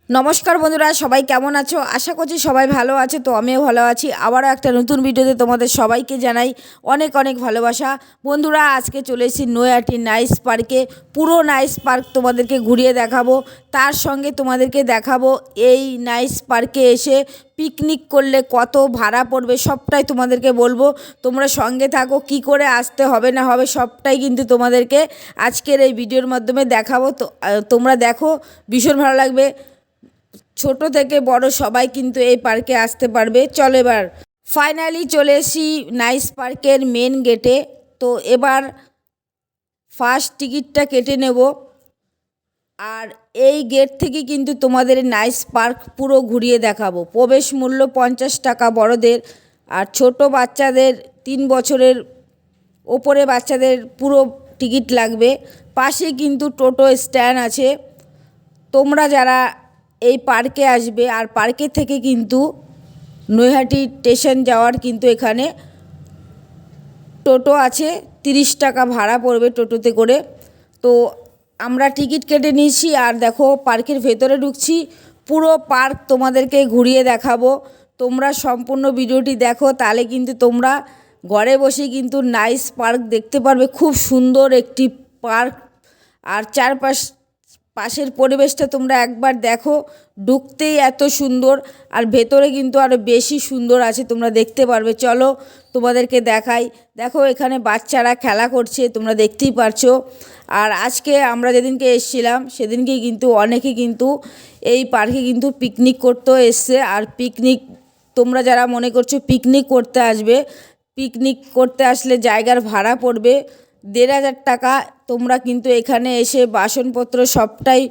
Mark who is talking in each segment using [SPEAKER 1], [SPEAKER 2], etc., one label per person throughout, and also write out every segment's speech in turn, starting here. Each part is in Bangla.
[SPEAKER 1] নমস্কার বন্ধুরা, সবাই কেমন আছো? আশা করছি সবাই ভালো আছে। তো আমিও ভালো আছি। আবারও একটা নতুন ভিডিওতে তোমাদের সবাইকে জানাই অনেক অনেক ভালোবাসা। বন্ধুরা, আজকে চলে এসেছি নৈহাটি নাইস পার্কে। পুরো নাইস পার্ক তোমাদেরকে ঘুরিয়ে দেখাবো, তার সঙ্গে তোমাদেরকে দেখাবো এই নাইস পার্কে এসে পিকনিক করলে কত ভাড়া পড়বে সবটাই তোমাদেরকে বলবো। তোমরা সঙ্গে থাকো, কি করে আসতে হবে না হবে সবটাই কিন্তু তোমাদেরকে আজকের এই ভিডিওর মাধ্যমে দেখাবো। তো তোমরা দেখো, ভীষণ ভালো লাগবে। ছোট থেকে বড় সবাই কিন্তু এই পার্কে আসতে পারবে। চলো, এবার ফাইনালি চলে এসেছি নাইস পার্কের মেন গেটে। তো এবার ফার্স্ট টিকিটটা কেটে নেব। আর এই গেট থেকে কিন্তু তোমাদের নাইস পার্ক পুরো ঘুরিয়ে দেখাবো। প্রবেশ মূল্য 50 টাকা বড়দের, আর ছোট বাচ্চাদের 3 বছরের ওপরে বাচ্চাদের পুরো টিকিট লাগবে। পাশে কিন্তু টোটো স্ট্যান্ড আছে। তোমরা যারা এই পার্কে আসবে, আর পার্কে থেকে কিন্তু নৈহাটি স্টেশন যাওয়ার কিন্তু এখানে টোটো আছে, 30 টাকা ভাড়া পড়বে টোটোতে করে। তো আমরা টিকিট কেটে নিয়েছি, আর দেখো পার্কের ভেতরে ঢুকছি। পুরো পার্ক তোমাদেরকে ঘুরিয়ে দেখাবো। তোমরা সম্পূর্ণ ভিডিওটি দেখো, তাহলে কিন্তু তোমরা ঘরে বসে কিন্তু নাইস পার্ক দেখতে পারবে। খুব সুন্দর একটি পার্ক, আর পাশের পরিবেশটা তোমরা একবার দেখো। ঢুকতেই এত সুন্দর, আর ভেতরে কিন্তু আরও বেশি সুন্দর আছে, তোমরা দেখতে পারবে। চলো তোমাদেরকে দেখাই। দেখো এখানে বাচ্চারা খেলা করছে, তোমরা দেখতেই পারছো। আর আজকে আমরা যেদিনকে এসেছিলাম সেদিনকেই কিন্তু অনেকে কিন্তু এই পার্কে কিন্তু পিকনিক করতেও এসছে। আর পিকনিক, তোমরা যারা মনে করছো পিকনিক করতে আসবে, পিকনিক করতে আসলে জায়গার ভাড়া পড়বে 1500 টাকা। তোমরা কিন্তু এখানে এসে বাসনপত্র সবটাই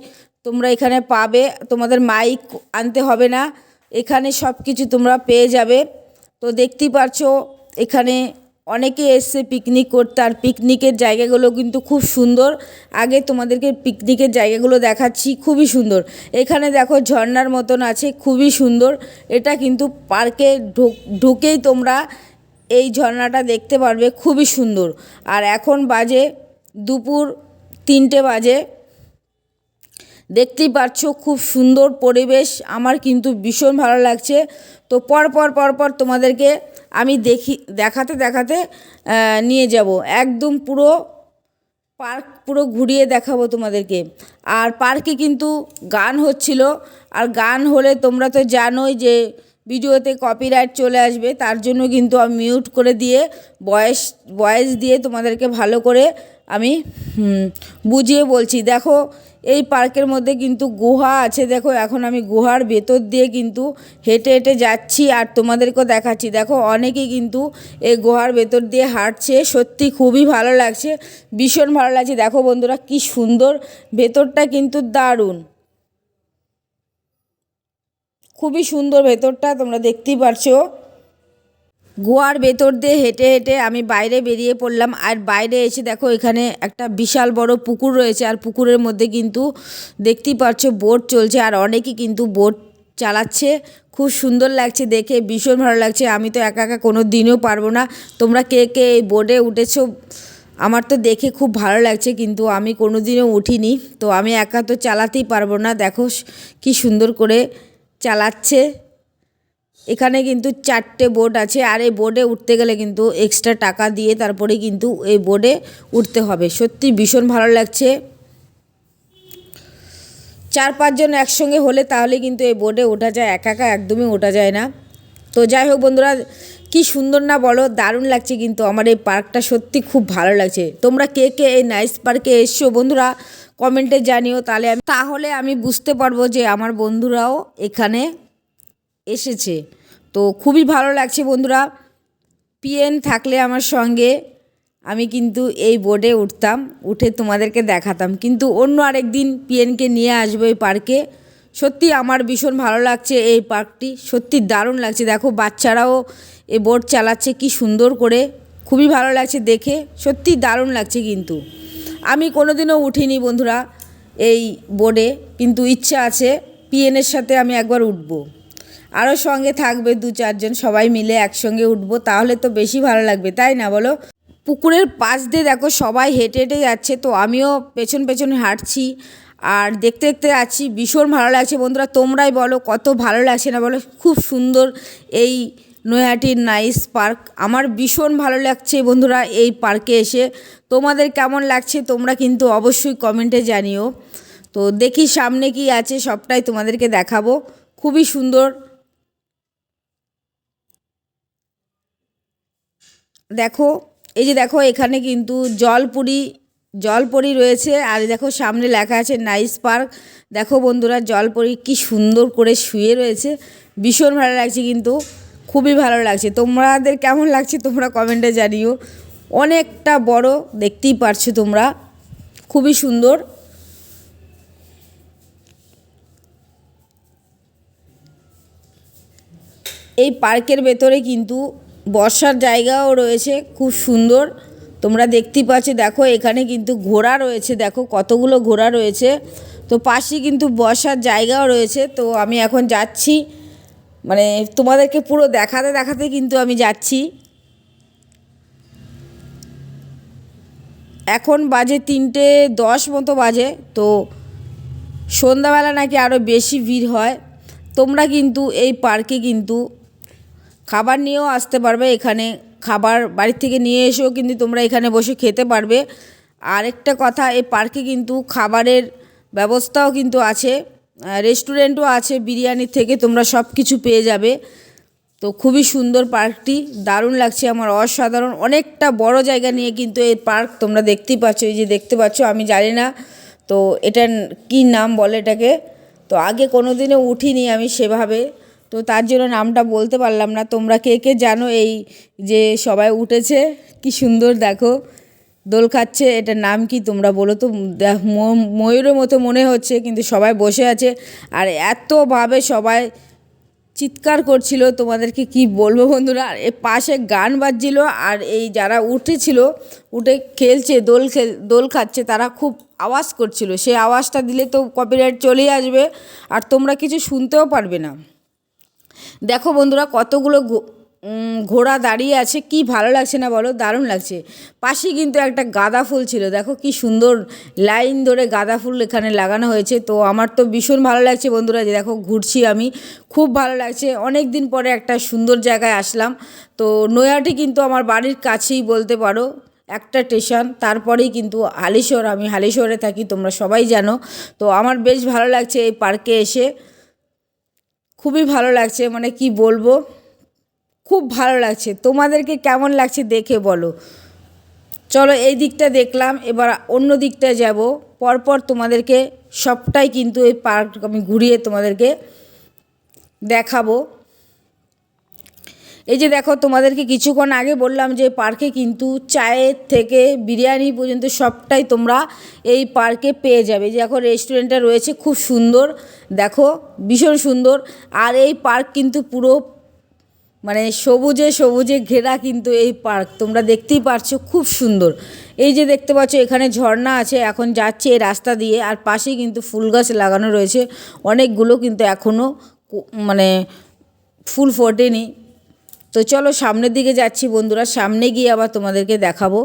[SPEAKER 1] তোমরা এখানে পাবে। তোমাদের মাইক আনতে হবে না, এখানে সব কিছু তোমরা পেয়ে যাবে। তো দেখতেই পারছো এখানে অনেকে এসছে পিকনিক করতে, আর পিকনিকের জায়গাগুলো কিন্তু খুব সুন্দর। আগে তোমাদেরকে পিকনিকের জায়গাগুলো দেখাচ্ছি, খুবই সুন্দর। এখানে দেখো ঝর্ণার মতন আছে, খুবই সুন্দর। এটা কিন্তু পার্কে ঢুকেই তোমরা এই ঝর্ণাটা দেখতে পারবে, খুবই সুন্দর। আর এখন বাজে দুপুর 3টে বাজে। দেখতেই পাচ্ছ খুব সুন্দর পরিবেশ, আমার কিন্তু ভীষণ ভালো লাগছে। তো পরপর তোমাদেরকে আমি দেখাতে দেখাতে নিয়ে যাব, একদম পুরো পার্ক পুরো ঘুরিয়ে দেখাবো তোমাদেরকে। আর পার্কে কিন্তু গান হচ্ছিল, আর গান হলে তোমরা তো জানোই যে ভিডিওতে কপিরাইট চলে আসবে। তার জন্য কিন্তু আমি মিউট করে দিয়ে ভয়েস দিয়ে তোমাদেরকে ভালো করে আমি বুঝিয়ে বলছি। দেখো এই পার্কের মধ্যে কিন্তু গুহা আছে। দেখো এখন আমি গুহার ভেতর দিয়ে কিন্তু হেঁটে হেঁটে যাচ্ছি, আর তোমাদেরকেও দেখাচ্ছি। দেখো অনেকেই কিন্তু এই গুহার ভেতর দিয়ে হাঁটছে, সত্যি খুবই ভালো লাগছে, ভীষণ ভালো লাগছে। দেখো বন্ধুরা কি সুন্দর, ভেতরটা কিন্তু দারুণ, খুবই সুন্দর ভেতরটা, তোমরা দেখতেই পারছো। গোয়ার ভেতর দিয়ে হেঁটে হেঁটে আমি বাইরে বেরিয়ে পড়লাম। আর বাইরে এসে দেখো এখানে একটা বিশাল বড় পুকুর রয়েছে, আর পুকুরের মধ্যে কিন্তু দেখতেই পাচ্ছ বোট চলছে, আর অনেকেই কিন্তু বোট চালাচ্ছে। খুব সুন্দর লাগছে দেখে, ভীষণ ভালো লাগছে। আমি তো একা একা কোনো দিনও পারবো না। তোমরা কে কে এই বোটে উঠেছো? আমার তো দেখে খুব ভালো লাগছে, কিন্তু আমি কোনো দিনও উঠিনি। তো আমি একা তো চালাতেই পারবো না। দেখো কি সুন্দর করে চালাচ্ছে। এখানে কিন্তু 4টে বোট আছে, আর এই বোটে উঠতে গেলে কিন্তু এক্সট্রা টাকা দিয়ে তারপরে কিন্তু এই বোটে উঠতে হবে। সত্যি ভীষণ ভালো লাগছে। 4-5 জন একসঙ্গে হলে তাহলে কিন্তু এই বোটে ওঠা যায়, একা একা একদমই ওঠা যায় না। তো যাই হোক বন্ধুরা, কি সুন্দর না বলো, দারুণ লাগছে কিন্তু আমার এই পার্কটা, সত্যি খুব ভালো লাগছে। তোমরা কে কে এই নাইস পার্কে এসছো বন্ধুরা কমেন্টে জানিও, তাহলে আমি বুঝতে পারবো যে আমার বন্ধুরাও এখানে এসেছে। তো খুবই ভালো লাগছে বন্ধুরা। পিএন থাকলে আমার সঙ্গে আমি কিন্তু এই বোর্ডে উঠতাম, উঠে তোমাদেরকে দেখাতাম। কিন্তু অন্য আরেক দিন পিএনকে নিয়ে আসবো এই পার্কে। সত্যি আমার ভীষণ ভালো লাগছে এই পার্কটি, সত্যি দারুণ লাগছে। দেখো বাচ্চারাও এই বোট চালাচ্ছে কি সুন্দর করে, খুবই ভালো লাগছে দেখে, সত্যি দারুণ লাগছে। কিন্তু আমি কোনোদিনও উঠিনি বন্ধুরা এই বোর্ডে, কিন্তু ইচ্ছা আছে পিএনের সাথে আমি একবার উঠবো। আরও সঙ্গে থাকবে 2-4 জন, সবাই মিলে একসঙ্গে উঠবো, তাহলে তো বেশি ভালো লাগবে, তাই না বলো? পুকুরের পাশ দিয়ে দেখো সবাই হেঁটে হেঁটে যাচ্ছে, তো আমিও পেছন পেছন হাঁটছি। আর দেখতে দেখতে আছি, ভীষণ ভালো লাগছে বন্ধুরা। তোমরাই বলো কত ভালো লাগছে না বলো। খুব সুন্দর এই নৈহাটির নাইস পার্ক। আমার ভীষণ ভালো লাগছে বন্ধুরা এই পার্কে এসে। তোমাদের কেমন লাগছে তোমরা কিন্তু অবশ্যই কমেন্টে জানিও। তো দেখি সামনে কি আছে, সবটাই তোমাদেরকে দেখাবো। খুবই সুন্দর। দেখো, এই যে দেখো এখানে কিন্তু জলপরি রয়েছে। আর দেখো সামনে লেখা আছে নাইস পার্ক। দেখো বন্ধুরা জলপরি কি সুন্দর করে শুয়ে রয়েছে, ভীষণ ভালো লাগছে কিন্তু, খুবই ভালো লাগছে। তোমাদের কেমন লাগছে তোমরা কমেন্টে জানিও। অনেকটা বড়, দেখতেই পারছো তোমরা, খুবই সুন্দর। এই পার্কের ভেতরে কিন্তু বসার জায়গাও রয়েছে, খুব সুন্দর। তোমরা দেখতেই পাচ্ছ, দেখো এখানে কিন্তু ঘোড়া রয়েছে, দেখো কতগুলো ঘোড়া রয়েছে। তো পাশে কিন্তু বসার জায়গাও রয়েছে। তো আমি এখন যাচ্ছি, মানে তোমাদেরকে পুরো দেখাতে দেখাতে কিন্তু আমি যাচ্ছি। এখন বাজে 3:10 মতো বাজে। তো সন্ধ্যাবেলা নাকি আরও বেশি ভিড় হয়। তোমরা কিন্তু এই পার্কে কিন্তু খাবার নিয়েও আসতে পারবে। এখানে খাবার বাড়ির থেকে নিয়ে এসেও কিন্তু তোমরা এখানে বসে খেতে পারবে। আরেকটা কথা, এই পার্কে কিন্তু খাবারের ব্যবস্থাও কিন্তু আছে, রেস্টুরেন্টও আছে। বিরিয়ানির থেকে তোমরা সব কিছু পেয়ে যাবে। তো খুবই সুন্দর পার্কটি, দারুণ লাগছে আমার, অসাধারণ। অনেকটা বড় জায়গা নিয়ে কিন্তু এই পার্ক, তোমরা দেখতেই পাচ্ছ, এই যে দেখতে পাচ্ছ। আমি জানি না তো এটা কি নাম বলে এটাকে, তো আগে কোনো দিনও উঠিনি আমি সেভাবে, তো তার জন্য নামটা বলতে পারলাম না। তোমরা কে কে জানো এই যে সবাই উঠেছে, কি সুন্দর দেখো দোল খাচ্ছে, এটার নাম কি তোমরা বলো তো। ময়ূরের মতো মনে হচ্ছে, কিন্তু সবাই বসে আছে আর এতভাবে সবাই চিৎকার করছিল, তোমাদেরকে কি বলবো বন্ধুরা। এ পাশে গান বাজছিল, আর এই যারা উঠে খেলছে, দোল খাচ্ছে, তারা খুব আওয়াজ করছিল। সেই আওয়াজটা দিলে তো কপিরাইট চলেই আসবে, আর তোমরা কিছু শুনতেও পারবে না। দেখো বন্ধুরা কতগুলো ঘোড়া দাঁড়িয়ে আছে, কি ভালো লাগছে না বলো, দারুণ লাগছে। পাশে কিন্তু একটা গাঁদা ফুল ছিল, দেখো কি সুন্দর লাইন ধরে গাঁদা ফুল এখানে লাগানো হয়েছে। তো আমার তো ভীষণ ভালো লাগছে বন্ধুরা, যে দেখো ঘুরছি আমি, খুব ভালো লাগছে। অনেক দিন পরে একটা সুন্দর জায়গায় আসলাম। তো নৈহাটি কিন্তু আমার বাড়ির কাছেই বলতে পারো, একটা স্টেশন, তারপরেই কিন্তু হালিশহর। আমি হালিশহরে থাকি, তোমরা সবাই জানো। তো আমার বেশ ভালো লাগছে এই পার্কে এসে, খুবই ভালো লাগছে, মানে কি বলবো, খুব ভালো লাগছে। তোমাদেরকে কেমন লাগছে দেখে বলো। চলো এই দিকটা দেখলাম, এবার অন্য দিকটায় যাব। পরপর তোমাদেরকে সবটাই কিন্তু এই পার্ক আমি ঘুরিয়ে তোমাদেরকে দেখাবো। এই যে দেখো, তোমাদেরকে কিছুক্ষণ আগে বললাম যে পার্কে কিন্তু চায়ের থেকে বিরিয়ানি পর্যন্ত সবটাই তোমরা এই পার্কে পেয়ে যাবে। যে এখন রেস্টুরেন্টটা রয়েছে, খুব সুন্দর, দেখো ভীষণ সুন্দর। আর এই পার্ক কিন্তু পুরো মানে সবুজে সবুজে ঘেরা কিন্তু এই পার্ক, তোমরা দেখতেই পারছো, খুব সুন্দর। এই যে দেখতে পাচ্ছ এখানে ঝর্ণা আছে, এখন যাচ্ছে এই রাস্তা দিয়ে। আর পাশেই কিন্তু ফুল গাছ লাগানো রয়েছে অনেকগুলো, কিন্তু এখনও মানে ফুল ফোটেনি। তো চলো সামনের দিকে যাচ্ছি বন্ধুরা, সামনে গিয়ে আবার তোমাদেরকে দেখাবো।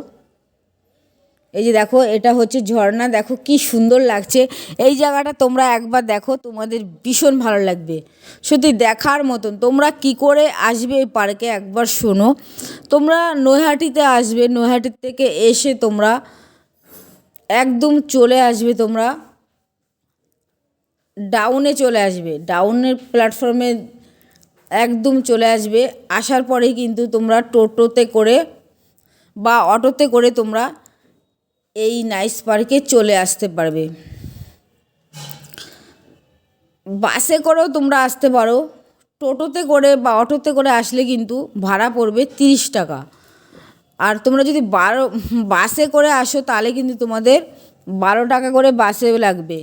[SPEAKER 1] এই যে দেখো, এটা হচ্ছে ঝর্ণা, দেখো কি সুন্দর লাগছে। এই জায়গাটা তোমরা একবার দেখো, তোমাদের ভীষণ ভালো লাগবে, সত্যি দেখার মতন। তোমরা কি করে আসবে এই পার্কে একবার শোনো। তোমরা নৈহাটিতে আসবে, নৈহাটির থেকে এসে তোমরা একদম চলে আসবে, তোমরা ডাউনে চলে আসবে, ডাউনের প্ল্যাটফর্মে একদম চলে আসবে। আসার পরেই কিন্তু তোমরা টোটোতে করে বা অটোতে করে তোমরা এই নাইস পার্কে চলে আসতে পারবে। বাসে করেও তোমরা আসতে পারো, টোটোতে করে বা অটোতে করে আসলে কিন্তু ভাড়া পড়বে 30 টাকা। আর তোমরা যদি বাসে করে আসো তাহলে কিন্তু তোমাদের 12 টাকা করে বাসে লাগবে।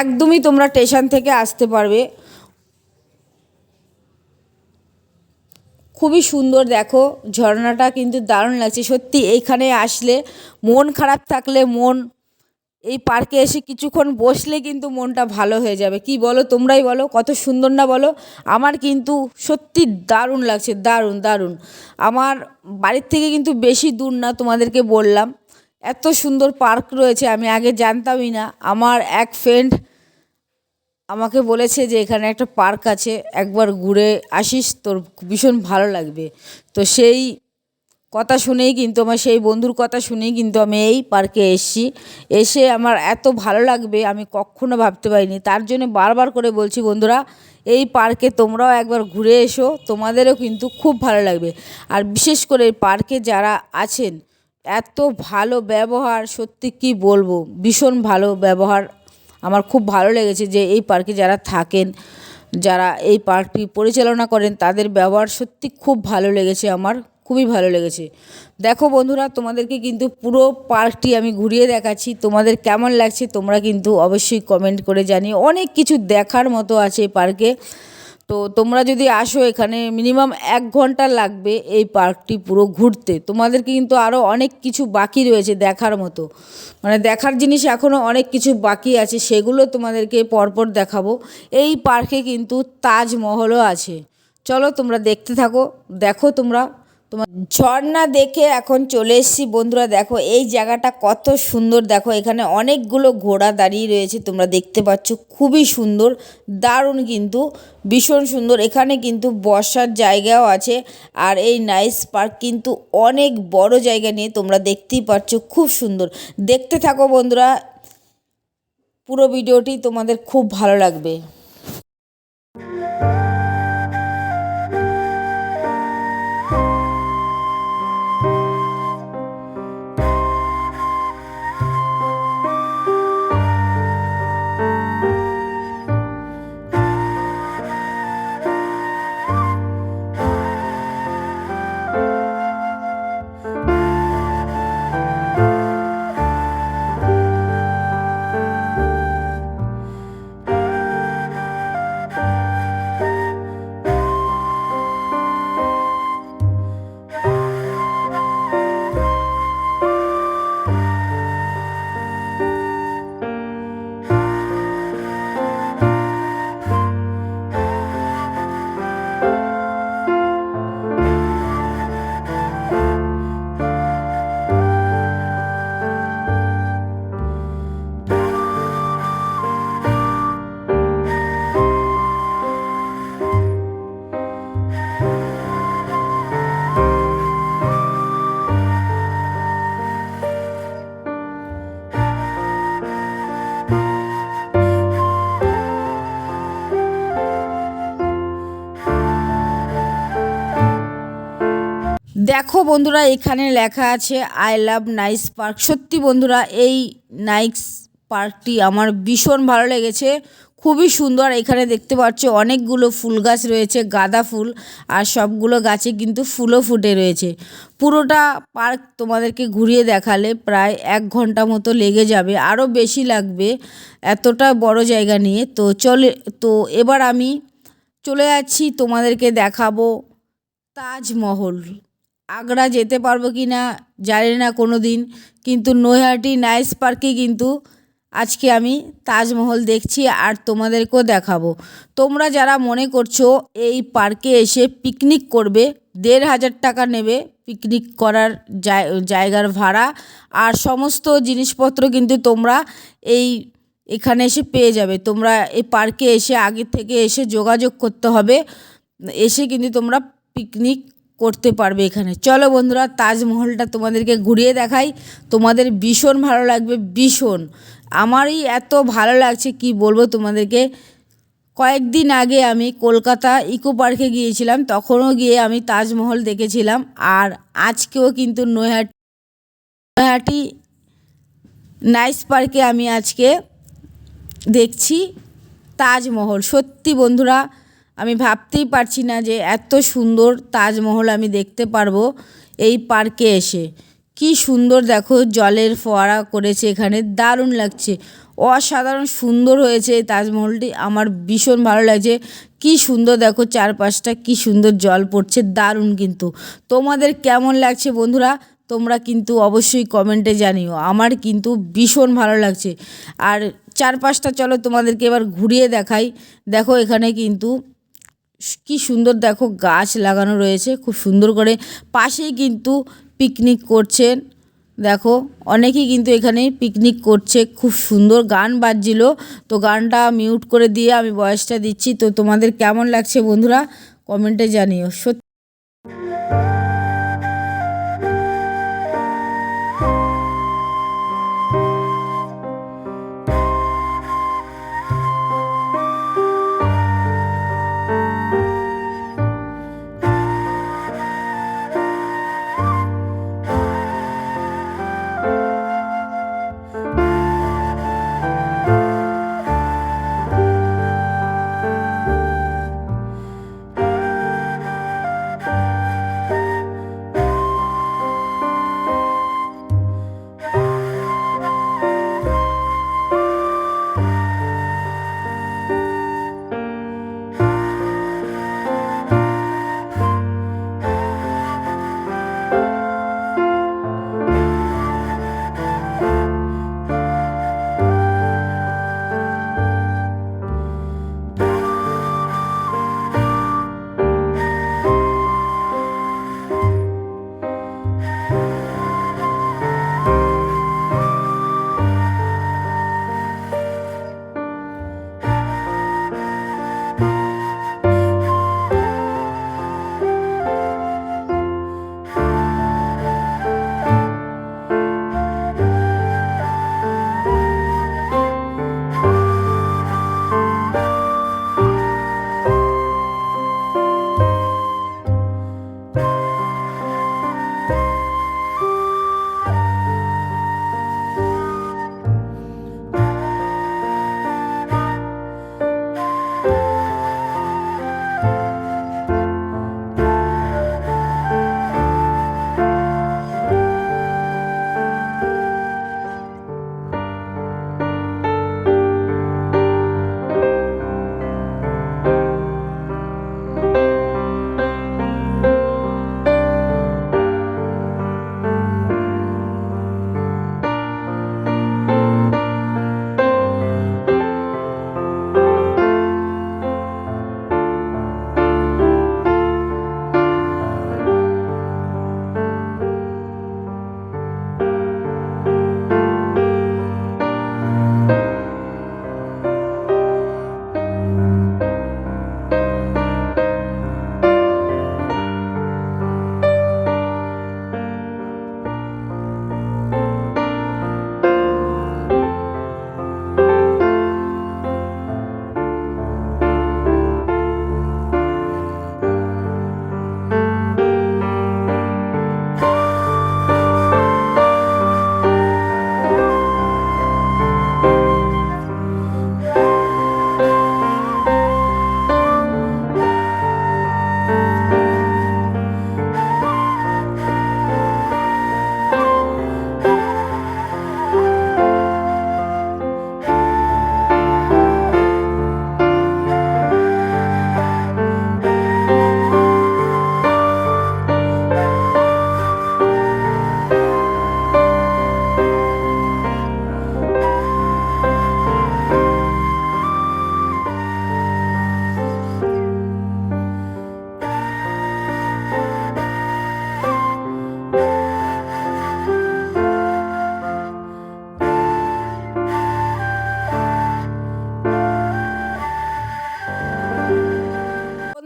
[SPEAKER 1] একদমই তোমরা স্টেশন থেকে আসতে পারবে। খুবই সুন্দর, দেখো ঝর্ণাটা কিন্তু দারুণ লাগছে সত্যি। এইখানে আসলে মন খারাপ থাকলে এই পার্কে এসে কিছুক্ষণ বসলে কিন্তু মনটা ভালো হয়ে যাবে। কি বলো, তোমরাই বলো, কত সুন্দর না বলো। আমার কিন্তু সত্যি দারুণ লাগছে, দারুণ দারুণ। আমার বাড়ির থেকে কিন্তু বেশি দূর না, তোমাদেরকে বললাম। এত সুন্দর পার্ক রয়েছে আমি আগে জানতামই না। আমার এক ফ্রেন্ড আমাকে বলেছে যে এখানে একটা পার্ক আছে, একবার ঘুরে আসিস, তোর ভীষণ ভালো লাগবে। তো সেই কথা শুনেই কিন্তু আমার সেই বন্ধুর কথা শুনেই কিন্তু আমি এই পার্কে এসেছি। এসে আমার এত ভালো লাগবে আমি কখনো ভাবতে পারিনি। তার জন্য বারবার করে বলছি বন্ধুরা, এই পার্কে তোমরাও একবার ঘুরে এসো, তোমাদেরও কিন্তু খুব ভালো লাগবে। আর বিশেষ করে এই পার্কে যারা আছেন, এত ভালো ব্যবহার, সত্যি কি বলবো, ভীষণ ভালো ব্যবহার। আমার খুব ভালো লেগেছে যে এই পার্কে যারা থাকেন, যারা এই পার্কটি পরিচালনা করেন, তাদের ব্যবহার সত্যি খুব ভালো লেগেছে আমার, খুবই ভালো লেগেছে। দেখো বন্ধুরা, তোমাদেরকে কিন্তু পুরো পার্কটি আমি ঘুরিয়ে দেখাচ্ছি, তোমাদের কেমন লাগছে তোমরা কিন্তু অবশ্যই কমেন্ট করে জানিও। অনেক কিছু দেখার মতো আছে এই পার্কে। তো তোমরা যদি আসো, এখানে মিনিমাম 1 ঘন্টা লাগবে এই পার্কটি পুরো ঘুরতে। তোমাদেরকে কিন্তু আরও অনেক কিছু বাকি রয়েছে দেখার মতো, মানে দেখার জিনিস এখনও অনেক কিছু বাকি আছে, সেগুলো তোমাদেরকে পরপর দেখাবো। এই পার্কে কিন্তু তাজমহলও আছে। চলো তোমরা দেখতে থাকো, দেখো তোমরা। তোমার ঝর্ণা দেখে এখন চলে এসেছি বন্ধুরা। দেখো এই জায়গাটা কত সুন্দর, দেখো এখানে অনেকগুলো ঘোড়া দাঁড়িয়ে রয়েছে, তোমরা দেখতে পাচ্ছ, খুবই সুন্দর, দারুণ কিন্তু, ভীষণ সুন্দর। এখানে কিন্তু বসার জায়গাও আছে। আর এই নাইস পার্ক কিন্তু অনেক বড় জায়গা নিয়ে, তোমরা দেখতেই পাচ্ছ, খুব সুন্দর। দেখতে থাকো বন্ধুরা, পুরো ভিডিওটি তোমাদের খুব ভালো লাগবে। দেখো বন্ধুরা, এখানে লেখা আছে আই লাভ নাইস পার্ক। সত্যি বন্ধুরা, এই নাইস পার্কটি আমার ভীষণ ভালো লেগেছে, খুবই সুন্দর। এখানে দেখতে পাচ্ছ অনেকগুলো ফুল গাছ রয়েছে, গাঁদা ফুল, আর সবগুলো গাছে কিন্তু ফুলও ফুটে রয়েছে। পুরোটা পার্ক তোমাদেরকে ঘুরিয়ে দেখালে প্রায় 1 ঘন্টা মতো লেগে যাবে, আরও বেশি লাগবে, এতটা বড় জায়গা নিয়ে। তো এবার আমি চলে যাচ্ছি, তোমাদেরকে দেখাবো তাজমহল। আগ্রা যেতে পারবো কি না জানি না কোনো দিন, কিন্তু নৈহাটি নাইস পার্কে কিন্তু আজকে আমি তাজমহল দেখছি আর তোমাদেরকেও দেখাবো। তোমরা যারা মনে করছো এই পার্কে এসে পিকনিক করবে, 1500 টাকা নেবে পিকনিক করার জায়গার ভাড়া, আর সমস্ত জিনিসপত্র কিন্তু তোমরা এখানে এসে পেয়ে যাবে। তোমরা এই পার্কে এসে আগে থেকে এসে যোগাযোগ করতে হবে, এসে কিন্তু তোমরা পিকনিক করতে পারবে এখানে। চলো বন্ধুরা, তাজমহলটা তোমাদেরকে ঘুরিয়ে দেখাই, তোমাদের ভীষণ ভালো লাগবে, ভীষণ। আমারই এত ভালো লাগছে কি বলবো তোমাদেরকে। কয়েকদিন আগে আমি কলকাতা ইকো পার্কে গিয়েছিলাম, তখনও গিয়ে আমি তাজমহল দেখেছিলাম, আর আজকেও কিন্তু নৈহাটি নাইস পার্কে আমি আজকে দেখছি তাজমহল। সত্যি বন্ধুরা, আমি ভাবতেই পারছি না যে এত সুন্দর তাজমহল আমি দেখতে পারবো এই পার্কে এসে। কি সুন্দর দেখো, জলের ফোয়ারা করেছে এখানে, দারুণ লাগছে, অসাধারণ সুন্দর হয়েছে এই তাজমহলটি, আমার ভীষণ ভালো লাগছে। কি সুন্দর দেখো চারপাশটা, কি সুন্দর জল পড়ছে, দারুণ। কিন্তু তোমাদের কেমন লাগছে বন্ধুরা, তোমরা কিন্তু অবশ্যই কমেন্টে জানিও। আমার কিন্তু ভীষণ ভালো লাগছে। আর চারপাশটা চলো তোমাদেরকে এবার ঘুরিয়ে দেখাই। দেখো এখানে কিন্তু কি সুন্দর, দেখো গাছ লাগানো রয়েছে খুব সুন্দর করে, পাশেই কিন্তু পিকনিক করছেন দেখো অনেকেই কিন্তু এখানে পিকনিক করছে, খুব সুন্দর গান বাজছিল। তো গানটা মিউট করে দিয়ে আমি ভয়েসটা দিচ্ছি। তো তোমাদের কেমন লাগছে বন্ধুরা কমেন্টে জানিও। সত্যি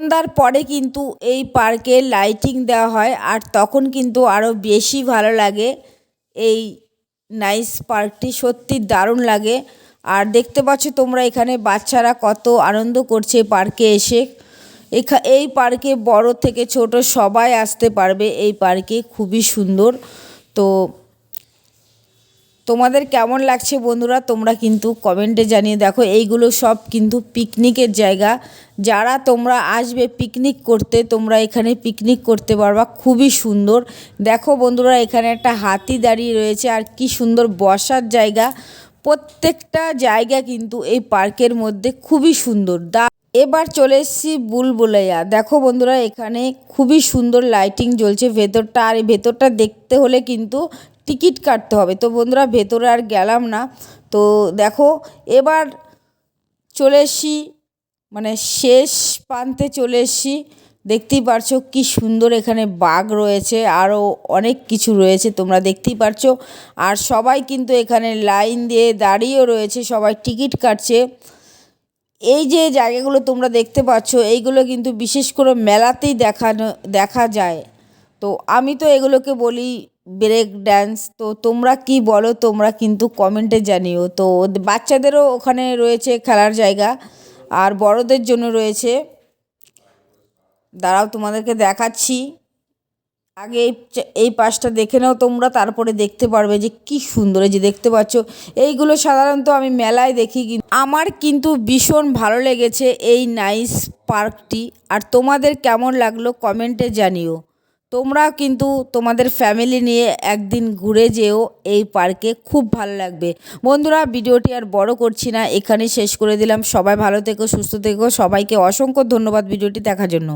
[SPEAKER 1] সন্ধ্যার পরে কিন্তু এই পার্কে লাইটিং দেওয়া হয়, আর তখন কিন্তু আরও বেশি ভালো লাগে। এই নাইস পার্কটি সত্যি দারুণ লাগে। আর দেখতে পাচ্ছ তোমরা এখানে বাচ্চারা কত আনন্দ করছে পার্কে এসে। এই পার্কে বড় থেকে ছোট সবাই আসতে পারবে। এই পার্কে খুবই সুন্দর। তো তোমাদের কেমন লাগছে বন্ধুরা তোমরা কিন্তু কমেন্টে জানিয়ে। দেখো এইগুলো সব কিন্তু পিকনিকের জায়গা। যারা তোমরা আসবে পিকনিক করতে তোমরা এখানে পিকনিক করতে পারবা, খুবই সুন্দর। দেখো বন্ধুরা এখানে একটা হাতি দাঁড়িয়ে রয়েছে, আর কি সুন্দর বসার জায়গা। প্রত্যেকটা জায়গা কিন্তু এই পার্কের মধ্যে খুবই সুন্দর। এবার চলে এসেছি বুলবুলাইয়া। দেখো বন্ধুরা এখানে খুবই সুন্দর লাইটিং জ্বলছে ভেতরটা, আর এই ভেতরটা দেখতে হলে কিন্তু টিকিট কাটতে হবে। তো বন্ধুরা ভেতরে আর গেলাম না। তো দেখো এবার চলে এসেছি, মানে শেষ প্রান্তে চলে এসেছি। দেখতেই পারছো কি সুন্দর এখানে বাঘ রয়েছে, আরও অনেক কিছু রয়েছে তোমরা দেখতেই পারছো। আর সবাই কিন্তু এখানে লাইন দিয়ে দাঁড়িয়েও রয়েছে, সবাই টিকিট কাটছে। এই যে জায়গাগুলো তোমরা দেখতে পাচ্ছ এইগুলো কিন্তু বিশেষ করে মেলাতেই দেখা যায়। তো আমি তো এগুলোকে বলি ব্রেক ড্যান্স। তো তোমরা কি বলো, তোমরা কিন্তু কমেন্টে জানিও। তো বাচ্চাদেরও ওখানে রয়েছে খেলার জায়গা, আর বড়দের জন্য রয়েছে। দাঁড়াও তোমাদেরকে দেখাচ্ছি, আগে এই পাশটা দেখে নাও তোমরা, তারপরে দেখতে পারবে যে কি সুন্দর। এই যে দেখতে পাচ্ছ এইগুলো সাধারণত আমি মেলায় দেখি, আমার কিন্তু ভীষণ ভালো লেগেছে এই নাইস পার্কটি। আর তোমাদের কেমন লাগলো কমেন্টে জানিও। তোমরা কিন্তু তোমাদের ফ্যামিলি নিয়ে একদিন ঘুরে যেও এই পার্কে, খুব ভালো লাগবে। বন্ধুরা, ভিডিওটি আর বড় করছি না, এখানেই শেষ করে দিলাম। সবাই ভালো থেকো, সুস্থ থেকো, সবাইকে অসংখ্য ধন্যবাদ ভিডিওটি দেখার জন্য।